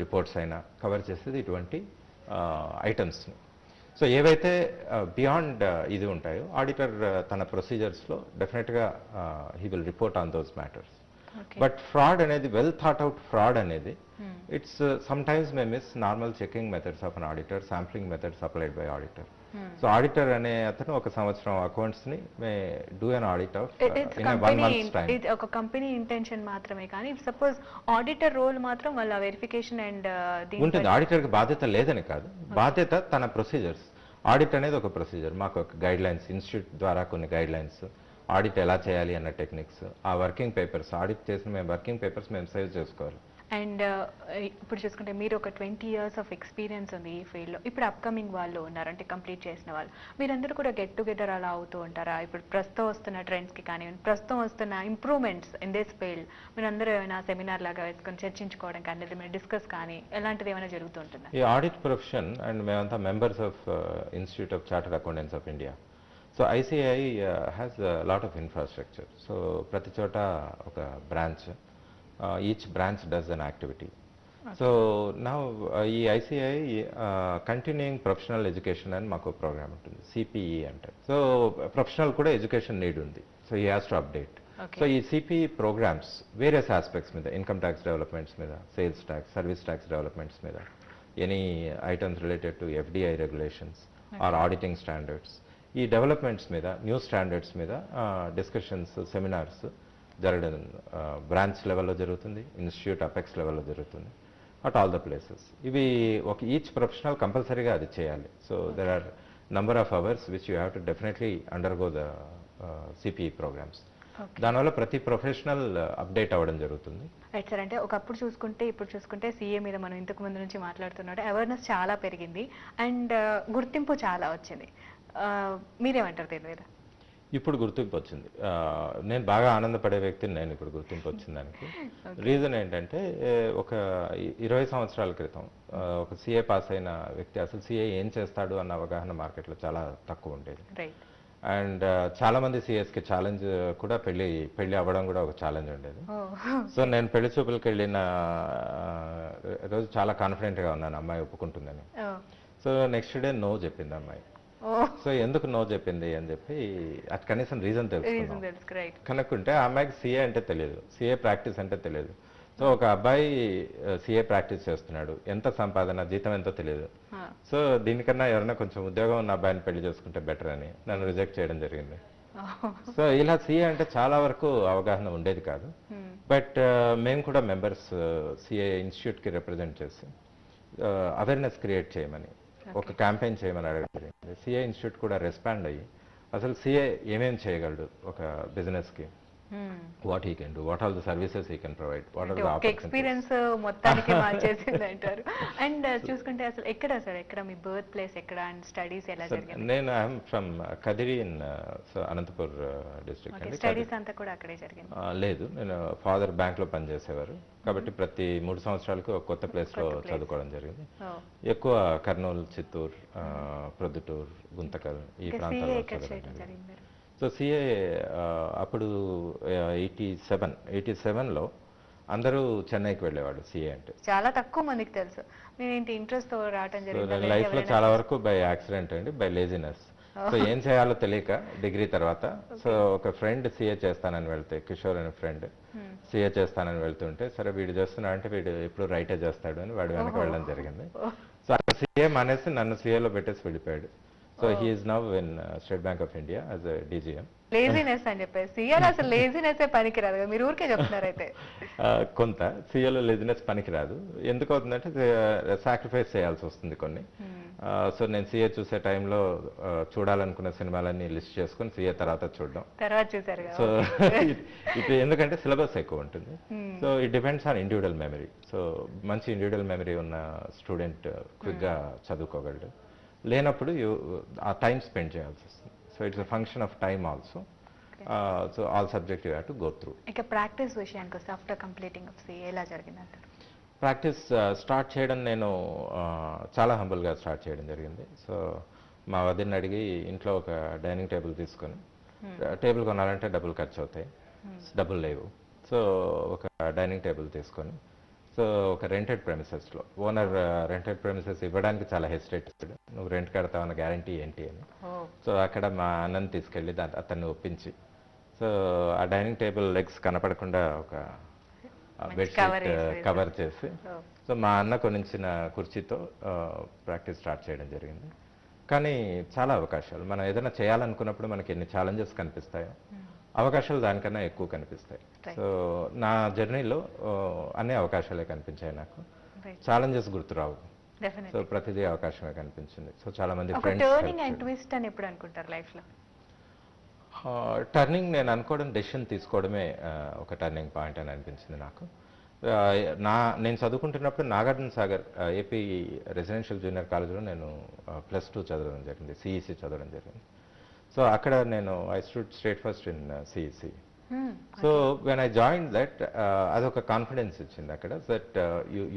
reports అయినా కవర్ చేసేది ఇటువంటి ఐటమ్స్ని. సో ఏవైతే బియాండ్ ఇది ఉంటాయో ఆడిటర్ తన ప్రొసీజర్స్లో డెఫినెట్గా he will report on those matters. But fraud అనేది వెల్ థాట్ అవుట్ ఫ్రాడ్ అనేది it's some times May miss normal checking methods of an auditor, sampling methods applied by auditor. So auditor అనే అతను ఒక సంవత్సరం accounts ని మే do an audit of in 1 month's time. ఇది ఒక company intention మాత్రమే కానీ సపోజ్ ఆడిటర్ రోల్ మాత్రం వాళ్ళ వెరిఫికేషన్ అండ్ ఉంటుంది. ఆడిటర్కి బాధ్యత లేదని కాదు, బాధ్యత తన ప్రొసీజర్స్. ఆడిట్ అనేది ఒక ప్రొసీజర్, మాకు ఒక గైడ్ లైన్స్ ఇన్స్టిట్యూట్ ద్వారా కొన్ని గైడ్ లైన్స్, ఆడిట్ ఎలా చేయాలి అన్న టెక్నిక్స్, ఆ వర్కింగ్ పేపర్స్ ఆడిట్ చేసిన మేము వర్కింగ్ పేపర్స్ మేము సేవ్ చేసుకోవాలి. అండ్ ఇప్పుడు చూసుకుంటే మీరు ఒక 20 years ఆఫ్ ఎక్స్పీరియన్స్ ఉంది ఈ ఫీల్డ్లో. ఇప్పుడు అప్కమింగ్ వాళ్ళు ఉన్నారు అంటే కంప్లీట్ చేసిన వాళ్ళు, మీరందరూ కూడా గెట్ టుగెదర్ అలా అవుతూ ఉంటారా? ఇప్పుడు ప్రస్తుతం వస్తున్న ట్రెండ్స్కి కానివ్వండి, ప్రస్తుతం వస్తున్న ఇంప్రూవ్మెంట్స్ ఇన్ దిస్ ఫీల్డ్ మీరందరూ ఏమైనా సెమినార్ లాగా వేసుకొని చర్చించుకోవడం కానీ ఏమైనా డిస్కస్ కానీ ఎలాంటిది ఏమైనా జరుగుతూ ఉంటుందా? ఈ ఆడిట్ ప్రొఫెషన్ అండ్ మేమంతా members of institute of chartered accountants of India. So ICI has lot of infrastructure. So ప్రతి చోట ఒక branch, each branch does an activity. So నా ఈ ఐసిఐ కంటిన్యూయింగ్ ప్రొఫెషనల్ ఎడ్యుకేషన్ అని మాకు ప్రోగ్రామ్ ఉంటుంది, సిపిఈ అంటే. సో ప్రొఫెషనల్ కూడా ఎడ్యుకేషన్ నీడ్ ఉంది, సో ఈ హ్యాస్ టు అప్డేట్. సో ఈ సిపిఈ ప్రోగ్రామ్స్ వేరియస్ ఆస్పెక్ట్స్ మీద, ఇన్కమ్ ట్యాక్స్ డెవలప్మెంట్స్ మీద, sales tax, service tax developments మీద, any items related to FDI regulations or auditing standards, ఈ developments మీద, new standards మీద discussions, seminars జరగడం branch లెవెల్లో జరుగుతుంది, ఇన్స్టిట్యూట్ అపెక్స్ లెవెల్లో జరుగుతుంది, అట్ ఆల్ ద ప్లేసెస్. ఇవి ఒక ఈచ్ ప్రొఫెషనల్ కంపల్సరీగా అది చేయాలి. So there are number of hours which you have to definitely undergo the CPE programmes. దానివల్ల ప్రతి ప్రొఫెషనల్ అప్డేట్ అవ్వడం జరుగుతుంది. Right sir. అంటే ఒకప్పుడు చూసుకుంటే ఇప్పుడు చూసుకుంటే సీఏ మీద మనం ఇంతకు ముందు నుంచి మాట్లాడుతున్నాడు, అవేర్నెస్ చాలా పెరిగింది అండ్ గుర్తింపు చాలా వచ్చింది. మీరేమంటారు దీని మీద? ఇప్పుడు గుర్తింపు వచ్చింది. నేను బాగా ఆనందపడే వ్యక్తిని నేను ఇప్పుడు గుర్తింపు వచ్చింది దానికి. రీజన్ ఏంటంటే ఒక 20 సంవత్సరాల క్రితం ఒక సీఏ పాస్ అయిన వ్యక్తి అసలు సీఏ ఏం చేస్తాడు అన్న అవగాహన మార్కెట్లో చాలా తక్కువ ఉండేది. రైట్. అండ్ చాలా మంది సిఎస్కి ఛాలెంజ్ కూడా పెళ్లి అవ్వడం కూడా ఒక ఛాలెంజ్ ఉండేది. సో నేను పెళ్లి చూపులకు వెళ్ళిన రోజు చాలా కాన్ఫిడెంట్గా ఉన్నాను అమ్మాయి ఒప్పుకుంటుందని. సో నెక్స్ట్ డే నో చెప్పింది అమ్మాయి. సో ఎందుకు నో చెప్పింది అని చెప్పి అది కనీసం రీజన్ తెలుసుకున్నాం. కనుక్కుంటే ఆ అమ్మాయికి సీఏ అంటే తెలియదు, సీఏ ప్రాక్టీస్ అంటే తెలియదు. సో ఒక అబ్బాయి సీఏ ప్రాక్టీస్ చేస్తున్నాడు, ఎంత సంపాదన జీతం ఎంతో తెలియదు. సో దీనికన్నా ఎవరైనా కొంచెం ఉద్యోగం ఉన్న అబ్బాయిని పెళ్లి చేసుకుంటే బెటర్ అని నన్ను రిజెక్ట్ చేయడం జరిగింది. సో ఇలా సీఏ అంటే చాలా వరకు అవగాహన ఉండేది కాదు. బట్ మేము కూడా మెంబర్స్ సిఏ ఇన్స్టిట్యూట్కి రిప్రజెంట్ చేసి అవేర్నెస్ క్రియేట్ చేయమని ఒక క్యాంపెయిన్ చేయమని అడగడం జరిగింది. సిఏ ఇన్స్టిట్యూట్ కూడా రెస్పాండ్ అయ్యి అసలు సిఏ ఏమేమి చేయగలడు ఒక బిజినెస్కి, what he can do, what all the services he can provide, what are the experience మొత్తానికి మార్చేసింది అంటారు. అండ్ చూసుకుంటే అసలు ఎక్కడ మీ బర్త్ ప్లేస్ ఎక్కడ అండ్ స్టడీస్ ఎలా జరిగాయి? నేను I'm from Kadiri in Anantapur district అండి. స్టడీస్ అంతా కూడా అక్కడే జరిగింది? లేదు, నేను ఫాదర్ బ్యాంక్ లో పనిచేసేవారు కాబట్టి ప్రతి 3 సంవత్సరాలకు ఒక కొత్త ప్లేస్ లో చదువుకోవడం జరిగింది. ఎక్కువ కర్నూలు, చిత్తూరు, ప్రొద్దుటూరు, గుంతకల్ ఈ ప్రాంతాల్లో చదవడం జరిగింది. సో సిఏ అప్పుడు 87లో అందరూ చెన్నైకి వెళ్ళేవాడు సిఏ అంటే. చాలా తక్కువ మందికి తెలుసు. నేను ఇంట్రెస్ట్ తో రావడం జరిగింది. లైఫ్ లో చాలా వరకు బై యాక్సిడెంట్ అండి, బై లేజినెస్. సో ఏం చేయాలో తెలియక డిగ్రీ తర్వాత సో ఒక ఫ్రెండ్ సిఏ చేస్తానని వెళ్తే, కిషోర్ అనే ఫ్రెండ్ సిఏ చేస్తానని వెళ్తుంటే సరే వీడు చేస్తున్నా అంటే వీడు ఎప్పుడు రైటే చేస్తాడు అని వాడు వెనక వెళ్ళడం జరిగింది. సో అక్కడ సిఏ మానేసి నన్ను సిఏలో పెట్టేసి వెళ్ళిపోయాడు. So he is now in state bank of India as a DGM. Laziness అని చెప్పేసి సీఏలో అసలు లేజినెస్ పనికిరాదు కదా, మీరు ఊరికే చెప్తున్నారు అయితే. కొంత సీఏలో లేజినెస్ పనికిరాదు. ఎందుకు అవుతుందంటే సాక్రిఫైస్ చేయాల్సి వస్తుంది కొన్ని. సో నేను సీఏ చూసే టైంలో చూడాలనుకున్న సినిమాలన్నీ లిస్ట్ చేసుకుని సీఏ తర్వాత చూడడం. తర్వాత చూసారు. సో ఇప్పుడు ఎందుకంటే సిలబస్ ఎక్కువ ఉంటుంది. So it depends on individual memory. So మంచి ఇండివిజువల్ మెమరీ ఉన్న స్టూడెంట్ క్విక్గా చదువుకోగలడు. లేనప్పుడు ఆ టైం స్పెండ్ చేయాల్సి వస్తుంది. So it's a function of time also. So all subject you have to go through. ఇక ప్రాక్టీస్ విషయానికి వస్తే ఆఫ్టర్ కంప్లీటింగ్ ఆఫ్ సీఏ ఎలా జరిగిందంటారు? ప్రాక్టీస్ స్టార్ట్ చేయడం నేను చాలా హంబుల్గా స్టార్ట్ చేయడం జరిగింది. సో మా వదిన్ని అడిగి ఇంట్లో ఒక డైనింగ్ టేబుల్ తీసుకొని, టేబుల్ కొనాలంటే డబ్బులు ఖర్చు అవుతాయి, డబ్బులు లేవు. సో ఒక డైనింగ్ టేబుల్ తీసుకొని సో ఒక రెంటెడ్ ప్రెమిసెస్లో ఓనర్ రెంటెడ్ ప్రెమిసెస్ ఇవ్వడానికి చాలా హెసిటేట్ చేశాడు. నువ్వు రెంట్ కడతావన్న గ్యారంటీ ఏంటి అని. సో అక్కడ మా అన్నని తీసుకెళ్ళి అతన్ని ఒప్పించి సో ఆ డైనింగ్ టేబుల్ లెగ్స్ కనపడకుండా ఒక బెడ్షీట్ కవర్ చేసి సో మా అన్న కొనిచ్చిన కుర్చీతో ప్రాక్టీస్ స్టార్ట్ చేయడం జరిగింది. కానీ చాలా అవకాశాలు, మనం ఏదైనా చేయాలనుకున్నప్పుడు మనకి ఎన్ని ఛాలెంజెస్ కనిపిస్తాయో అవకాశాలు దానికన్నా ఎక్కువ కనిపిస్తాయి. సో నా జర్నీలో అన్ని అవకాశాలే కనిపించాయి నాకు, ఛాలెంజెస్ గుర్తురావు. సో ప్రతిదీ అవకాశమే కనిపించింది. సో చాలా మంది టర్నింగ్ నేను అనుకోవడం డెసిషన్ తీసుకోవడమే ఒక టర్నింగ్ పాయింట్ అని అనిపించింది నాకు. నేను చదువుకుంటున్నప్పుడు Nagarjuna Sagar AP residential junior కాలేజ్లో నేను +2 చదవడం జరిగింది, సిఈసి చదవడం జరిగింది. సో అక్కడ నేను I stood state first in CEC. So when I join that అదొక కాన్ఫిడెన్స్ ఇచ్చింది అక్కడ, that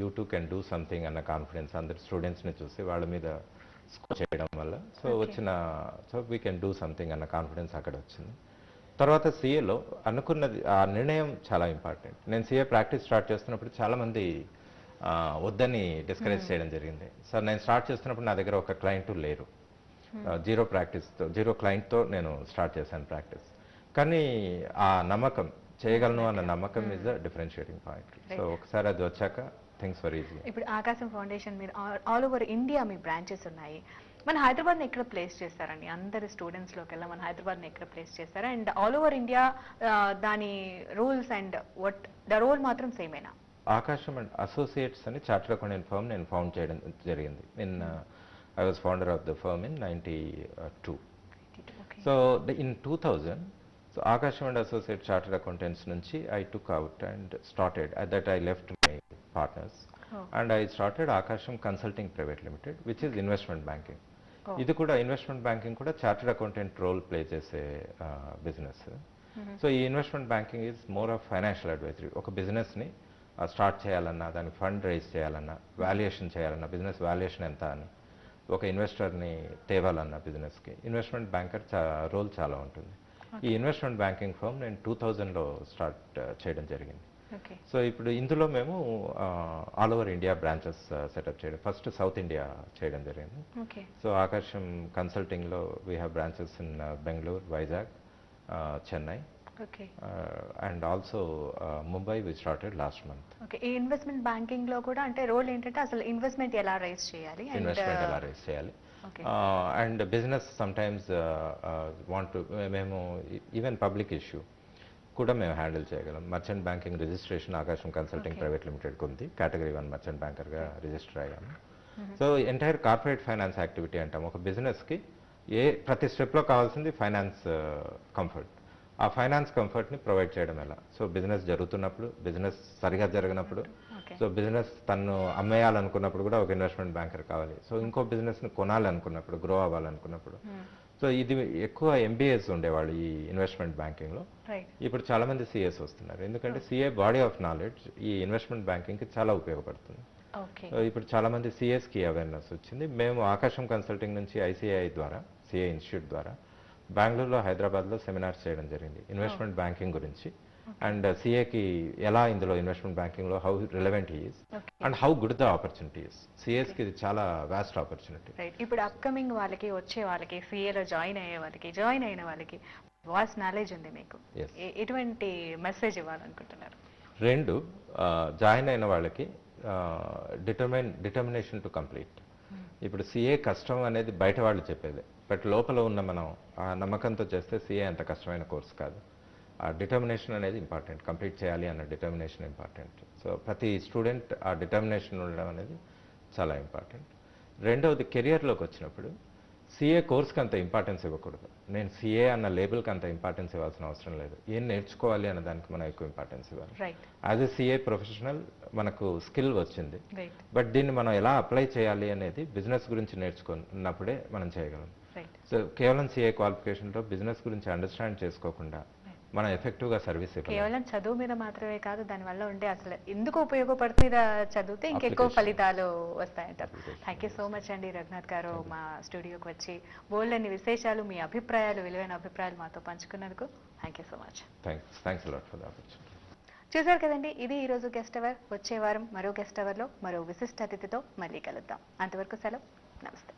you two can do something అన్న కాన్ఫిడెన్స్ అందరు స్టూడెంట్స్ని చూసి వాళ్ళ మీద స్కోర్ చేయడం వల్ల so we can do something అన్న కాన్ఫిడెన్స్ అక్కడ వచ్చింది. తర్వాత సిఏలో అనుకున్నది, ఆ నిర్ణయం చాలా ఇంపార్టెంట్. నేను సిఏ ప్రాక్టీస్ స్టార్ట్ చేస్తున్నప్పుడు చాలామంది వద్దని డిస్కరేజ్ చేయడం జరిగింది. సార్ నేను స్టార్ట్ చేస్తున్నప్పుడు నా దగ్గర ఒక క్లయింట్ లేరు, జీరో క్లయింట్తో నేను స్టార్ట్ చేశాను ప్రాక్టీస్. కానీ ఆ నమ్మకం, చేయగలను అన్న నమ్మకం is the differentiating point. So ఒకసారి అది వచ్చాక థింగ్స్ వర్ ఈజీ. ఇప్పుడు ఆకాశం ఫౌండేషన్ మీరు ఆల్ ఓవర్ ఇండియా మీ బ్రాంచెస్ ఉన్నాయి. మన హైదరాబాద్ని ఎక్కడ ప్లేస్ చేస్తారండి? అందరి స్టూడెంట్స్లోకి వెళ్ళి మన హైదరాబాద్ని ఎక్కడ ప్లేస్ చేస్తారా? అండ్ ఆల్ ఓవర్ ఇండియా దాని rules and what the role మాత్రం సేమేనా? ఆకాశం అండ్ అసోసియేట్స్ అని చార్టర్డ్ అకౌంటెంట్ ఫర్మ్ నేను ఫౌండ్ చేయడం జరిగింది. I was founder of the firm in 92. Okay. So in 2000, so Akasham and Associate Chartered Accountants nunchi I took out and started. At that I left my partners and I started Akasham Consulting Private Limited, which is investment banking. ఇది కూడా investment banking కూడా chartered accountant role play చేసే business. So ఈ investment banking is more of financial advisory. ఒక బిజినెస్ని start చేయాలన్నా, దానికి fund rise చేయాలన్నా, వాల్యుయేషన్ చేయాలన్నా, బిజినెస్ వాల్యుయేషన్ ఎంత అని, ఒక ఇన్వెస్టర్ని తేవాలన్న బిజినెస్కి ఇన్వెస్ట్మెంట్ బ్యాంకర్ రోల్ చాలా ఉంటుంది. ఈ ఇన్వెస్ట్మెంట్ బ్యాంకింగ్ ఫర్మ్ నేను 2000లో స్టార్ట్ చేయడం జరిగింది. సో ఇప్పుడు ఇందులో మేము all over India branches set up చేయడం, ఫస్ట్ సౌత్ ఇండియా చేయడం జరిగింది. సో ఆకర్షం కన్సల్టింగ్లో we have branches in Bengaluru, Vizag, Chennai, and also Mumbai we started last month. ఈ ఇన్వెస్ట్మెంట్ బ్యాంకింగ్ లో కూడా అంటే రోల్ ఏంటంటే అసలు ఇన్వెస్ట్మెంట్ ఎలా రైజ్ చేయాలి, and business some times want మేము ఈవెన్ పబ్లిక్ ఇష్యూ కూడా మేము హ్యాండిల్ చేయగలం. మర్చెంట్ బ్యాంకింగ్ రిజిస్ట్రేషన్ ఆకాశం కన్సల్టింగ్ ప్రైవేట్ లిమిటెడ్కి ఉంది. కేటగిరీ 1 మర్చెంట్ బ్యాంకర్గా రిజిస్టర్ అయ్యాము. So entire corporate finance activity అంటాం. ఒక బిజినెస్కి ప్రతి స్టెప్లో కావాల్సింది ఫైనాన్స్ కంఫర్ట్. ఆ ఫైనాన్స్ కంఫర్ట్ని ప్రొవైడ్ చేయడం ఎలా? సో బిజినెస్ జరుగుతున్నప్పుడు, బిజినెస్ సరిగా జరగనప్పుడు, సో బిజినెస్ తను అమ్మేయాలనుకున్నప్పుడు కూడా ఒక ఇన్వెస్ట్మెంట్ బ్యాంకర్ కావాలి. సో ఇంకో బిజినెస్ని కొనాలనుకున్నప్పుడు, గ్రో అవ్వాలనుకున్నప్పుడు, సో ఇది ఎక్కువ ఎంబీఏస్ ఉండేవాళ్ళు ఈ ఇన్వెస్ట్మెంట్ బ్యాంకింగ్లో. ఇప్పుడు చాలా మంది సిఎస్ వస్తున్నారు, ఎందుకంటే సిఏ బాడీ ఆఫ్ నాలెడ్జ్ ఈ ఇన్వెస్ట్మెంట్ బ్యాంకింగ్కి చాలా ఉపయోగపడుతుంది. ఇప్పుడు చాలా మంది సిఎస్కి అవేర్నెస్ వచ్చింది. మేము ఆకాశం కన్సల్టింగ్ నుంచి ఐసిఐ ద్వారా, సిఏ ఇన్స్టిట్యూట్ ద్వారా బెంగళూరులో, హైదరాబాద్లో సెమినార్స్ చేయడం జరిగింది ఇన్వెస్ట్మెంట్ బ్యాంకింగ్ గురించి. అండ్ సిఏకి ఎలా ఇందులో ఇన్వెస్ట్మెంట్ బ్యాంకింగ్లో how relevant is and how good the opportunity is. సిఎస్కి ఇది చాలా వాస్ట్ ఆపర్చునిటీ. ఇప్పుడు అప్కమింగ్ వాళ్ళకి, వచ్చే వాళ్ళకి, సిఏలో జాయిన్ అయ్యే వాళ్ళకి, జాయిన్ అయిన వాళ్ళకి వాస్ట్ నాలెడ్జ్ ఉంది మీకు, ఎటువంటి మెసేజ్ ఇవ్వాలనుకుంటున్నారు? రెండు, జాయిన్ అయిన వాళ్ళకి డిటర్మినేషన్ టు కంప్లీట్. ఇప్పుడు సిఏ కష్టం అనేది బయట వాళ్ళు చెప్పేది, బట్ లోపల ఉన్న మనం ఆ నమ్మకంతో చేస్తే సిఏ అంత కష్టమైన కోర్స్ కాదు. ఆ డిటర్మినేషన్ అనేది ఇంపార్టెంట్, కంప్లీట్ చేయాలి అన్న డిటర్మినేషన్ ఇంపార్టెంట్. సో ప్రతి స్టూడెంట్ ఆ డిటర్మినేషన్ ఉండడం అనేది చాలా ఇంపార్టెంట్. రెండవది, కెరియర్లోకి వచ్చినప్పుడు సిఏ కోర్స్కి అంత ఇంపార్టెన్స్ ఇవ్వకూడదు. నేను సిఏ అన్న లేబుల్కి అంత ఇంపార్టెన్స్ ఇవ్వాల్సిన అవసరం లేదు. ఏం నేర్చుకోవాలి అన్న దానికి మనం ఎక్కువ ఇంపార్టెన్స్ ఇవ్వాలి. యాజ్ ఎ సిఏ ప్రొఫెషనల్ మనకు స్కిల్ వచ్చింది, బట్ దీన్ని మనం ఎలా అప్లై చేయాలి అనేది బిజినెస్ గురించి నేర్చుకున్నప్పుడే మనం చేయగలం. సో కేవలం సిఏ క్వాలిఫికేషన్తో బిజినెస్ గురించి అండర్స్టాండ్ చేసుకోకుండా మనం ఎఫెక్టివ్గా సర్వీస్ ఇవ్వాలి. కేవలం చదువు మీద మాత్రమే కాదు, దానివల్ల ఉండే అసలు ఎందుకు ఉపయోగపడుతుందా చదివితే ఇంకెక్కువ ఫలితాలు వస్తాయంటారు. థ్యాంక్ యూ సో మచ్ అండి రఘునాథ్ గారు, మా స్టూడియోకి వచ్చి బోల్డ్ అన్ని విశేషాలు, మీ అభిప్రాయాలు, విలువైన అభిప్రాయాలు మాతో పంచుకున్నందుకు thank you so much. Thanks a lot for the opportunity. చూసారు కదండి, ఇది ఈరోజు గెస్ట్ అవర్. వచ్చే వారం మరో గెస్ట్ అవర్లో మరో విశిష్ట అతిథితో మళ్ళీ కలుద్దాం. అంతవరకు సెలవు, నమస్తే.